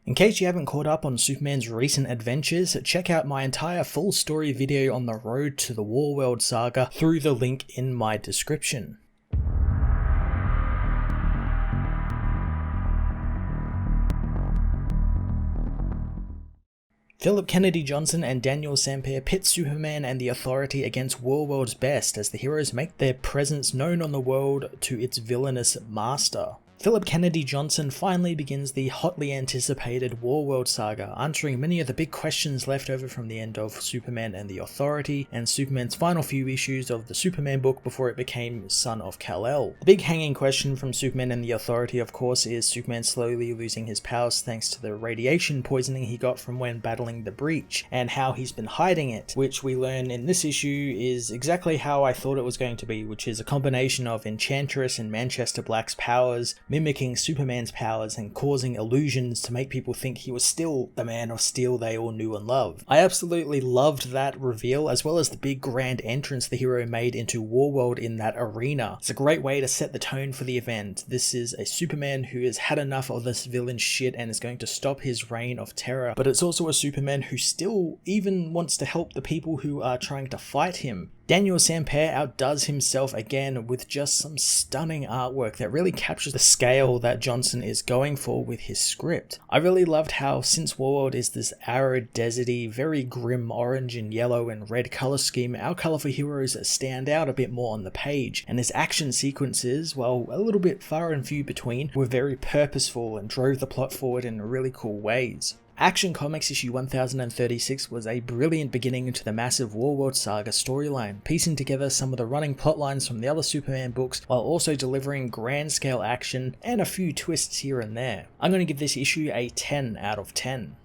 In case you haven't caught up on Superman's recent adventures, check out my entire full story video on the road to the Warworld saga through the link in my description. Philip Kennedy Johnson and Daniel Sampere pit Superman and the Authority against Warworld's best as the heroes make their presence known on the world to its villainous master. Philip Kennedy Johnson finally begins the hotly anticipated Warworld saga, answering many of the big questions left over from the end of Superman and the Authority and Superman's final few issues of the Superman book before it became Son of Kal-El. The big hanging question from Superman and the Authority, of course, is Superman slowly losing his powers thanks to the radiation poisoning he got from when battling the Breach, and how he's been hiding it, which we learn in this issue is exactly how I thought it was going to be, which is a combination of Enchantress and Manchester Black's powers mimicking Superman's powers and causing illusions to make people think he was still the Man of Steel they all knew and loved. I absolutely loved that reveal, as well as the big grand entrance the hero made into Warworld in that arena. It's a great way to set the tone for the event. This is a Superman who has had enough of this villain shit and is going to stop his reign of terror, but it's also a Superman who still even wants to help the people who are trying to fight him. Daniel Sampere outdoes himself again with just some stunning artwork that really captures the scale that Johnson is going for with his script. I really loved how, since Warworld is this arid, deserty, very grim orange and yellow and red color scheme, our colourful heroes stand out a bit more on the page, and his action sequences, while a little bit far and few between, were very purposeful and drove the plot forward in really cool ways. Action Comics issue 1036 was a brilliant beginning to the massive Warworld saga storyline, piecing together some of the running plotlines from the other Superman books while also delivering grand scale action and a few twists here and there. I'm going to give this issue a 10 out of 10.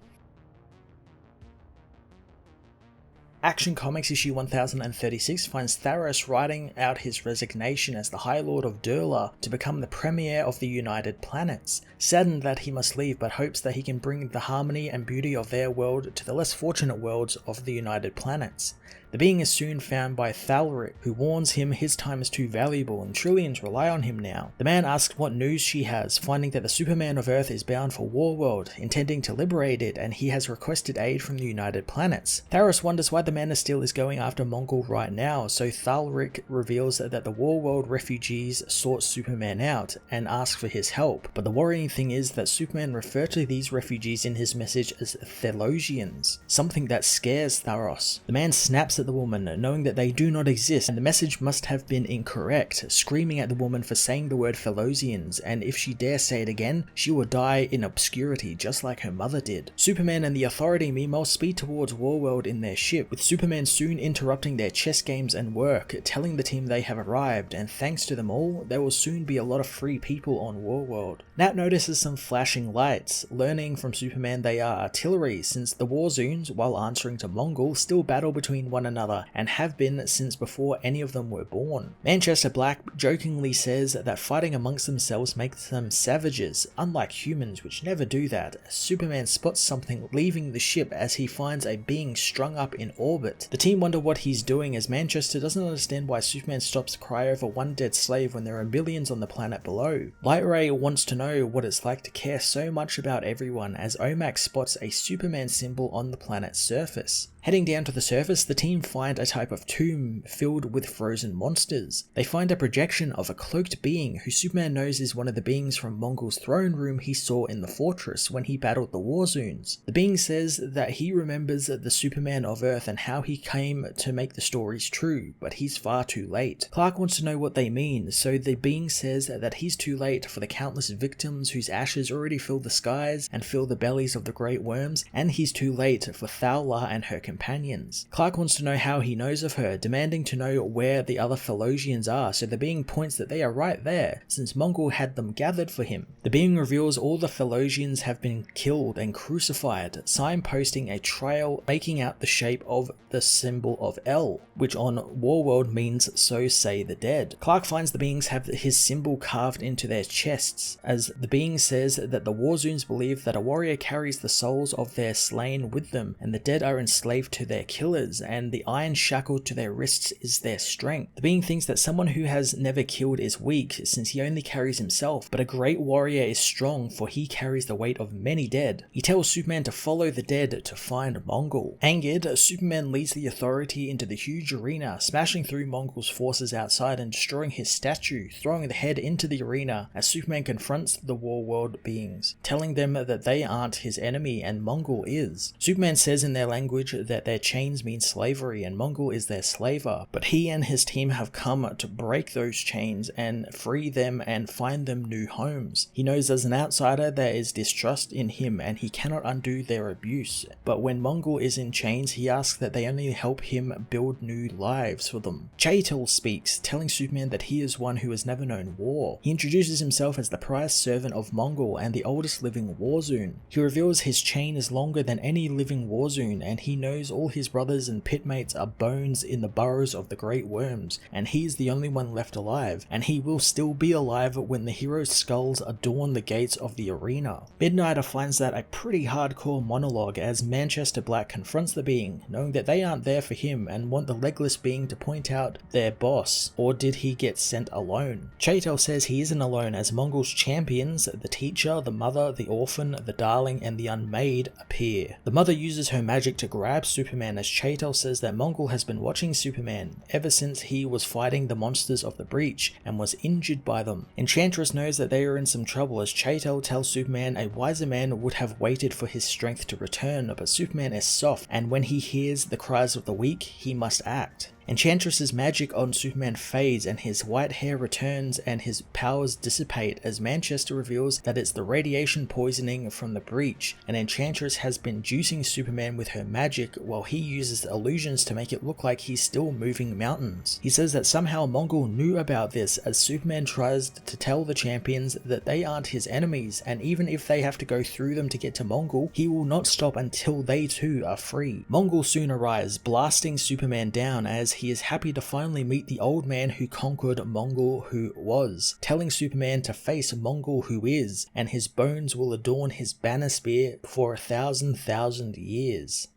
Action Comics issue 1036 finds Tharos writing out his resignation as the High Lord of Durla to become the Premier of the United Planets, saddened that he must leave but hopes that he can bring the harmony and beauty of their world to the less fortunate worlds of the United Planets. The being is soon found by Thalric, who warns him his time is too valuable and trillions rely on him now. The man asks what news she has, finding that the Superman of Earth is bound for Warworld, intending to liberate it, and he has requested aid from the United Planets. Tharos wonders why the Man of Steel is going after Mongul right now, so Thalric reveals that the Warworld refugees sought Superman out and ask for his help. But the worrying thing is that Superman referred to these refugees in his message as Thelosians, something that scares Tharos. The man snaps at the woman, knowing that they do not exist, and the message must have been incorrect, screaming at the woman for saying the word Thelosians, and if she dare say it again, she will die in obscurity just like her mother did. Superman and the Authority meanwhile speed towards Warworld in their ship, with Superman soon interrupting their chess games and work, telling the team they have arrived, and thanks to them all, there will soon be a lot of free people on Warworld. Nat notices some flashing lights, learning from Superman they are artillery, since the Warzoons, while answering to Mongul, still battle between one another, and have been since before any of them were born. Manchester Black jokingly says that fighting amongst themselves makes them savages, unlike humans which never do that. Superman spots something leaving the ship as he finds a being strung up in orbit. The team wonder what he's doing, as Manchester doesn't understand why Superman stops to cry over one dead slave when there are millions on the planet below. Lightray wants to know what it's like to care so much about everyone, as Omac spots a Superman symbol on the planet's surface. Heading down to the surface, the team find a type of tomb filled with frozen monsters. They find a projection of a cloaked being who Superman knows is one of the beings from Mongul's throne room he saw in the fortress when he battled the Warzoons. The being says that he remembers the Superman of Earth and how he came to make the stories true, but he's far too late. Clark wants to know what they mean, so the being says that he's too late for the countless victims whose ashes already fill the skies and fill the bellies of the great worms, and he's too late for Thawla and her companions. Clark wants to know how he knows of her, demanding to know where the other Thelosians are, so the being points that they are right there, since Mongul had them gathered for him. The being reveals all the Thelosians have been killed and crucified, signposting a trail making out the shape of the symbol of L, which on Warworld means so say the dead. Clark finds the beings have his symbol carved into their chests, as the being says that the Warzoons believe that a warrior carries the souls of their slain with them, and the dead are enslaved slave to their killers, and the iron shackled to their wrists is their strength. The being thinks that someone who has never killed is weak, since he only carries himself, but a great warrior is strong, for he carries the weight of many dead. He tells Superman to follow the dead to find Mongul. Angered, Superman leads the Authority into the huge arena, smashing through Mongul's forces outside and destroying his statue, throwing the head into the arena as Superman confronts the Warworld beings, telling them that they aren't his enemy and Mongul is. Superman says in their language that their chains mean slavery and Mongul is their slaver, but he and his team have come to break those chains and free them and find them new homes. He knows as an outsider there is distrust in him and he cannot undo their abuse, but when Mongul is in chains he asks that they only help him build new lives for them. Chaitel speaks, telling Superman that he is one who has never known war. He introduces himself as the prized servant of Mongul and the oldest living Warzone. He reveals his chain is longer than any living Warzone, and he knows all his brothers and pitmates are bones in the burrows of the great worms, and he is the only one left alive, and he will still be alive when the hero's skulls adorn the gates of the arena. Midnighter finds that a pretty hardcore monologue as Manchester Black confronts the being, knowing that they aren't there for him and want the legless being to point out their boss, or did he get sent alone? Chaitel says he isn't alone as Mongul's champions, the teacher, the mother, the orphan, the darling, and the unmade appear. The mother uses her magic to grab Superman as Chaitel says that Mongul has been watching Superman ever since he was fighting the monsters of the breach and was injured by them. Enchantress knows that they are in some trouble as Chaitel tells Superman a wiser man would have waited for his strength to return, but Superman is soft and when he hears the cries of the weak, he must act. Enchantress's magic on Superman fades and his white hair returns and his powers dissipate as Manchester reveals that it's the radiation poisoning from the breach, and Enchantress has been juicing Superman with her magic while he uses illusions to make it look like he's still moving mountains. He says that somehow Mongul knew about this as Superman tries to tell the champions that they aren't his enemies, and even if they have to go through them to get to Mongul, he will not stop until they too are free. Mongul soon arrives, blasting Superman down as he is happy to finally meet the old man who conquered Mongul who was, telling Superman to face Mongul who is, and his bones will adorn his banner spear for 1,000 years.